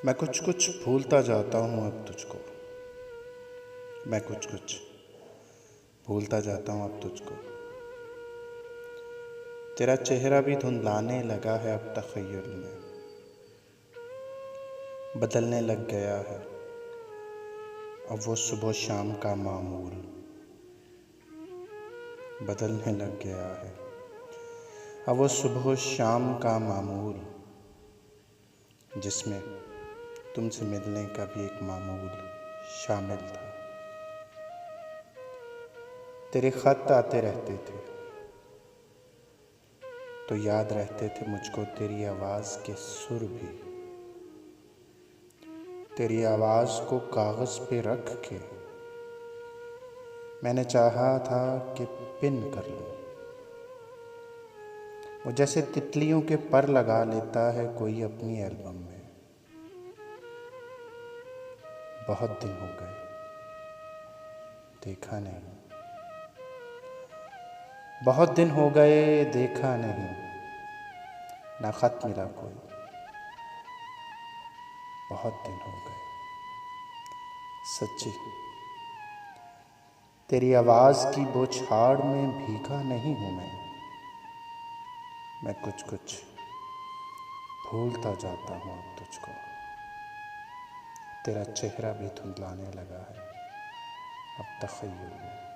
मैं कुछ कुछ भूलता जाता हूँ अब तुझको। मैं कुछ कुछ भूलता जाता हूँ अब तुझको। तेरा चेहरा भी धुंधलाने लगा है अब तख़य्युल में। बदलने लग गया है अब वो सुबह शाम का मामूल। बदलने लग गया है अब वो सुबह शाम का मामूल, जिसमें तुमसे मिलने का भी एक मामूल शामिल था। तेरे खत आते रहते थे तो याद रहते थे मुझको तेरी आवाज़ के सुर भी। तेरी आवाज़ को कागज़ पे रख के मैंने चाहा था कि पिन कर लूं। वो जैसे तितलियों के पर लगा लेता है कोई अपनी एल्बम में। बहुत दिन हो गए देखा नहीं। बहुत दिन हो गए देखा नहीं, ना खत मिला कोई। बहुत दिन हो गए सच्ची। तेरी आवाज़ की बौछार में भीगा नहीं हूँ मैं कुछ कुछ भूलता जाता हूँ अब तुझको। तेरा चेहरा भी धुंधलाने लगा है अब तख़य्युल में।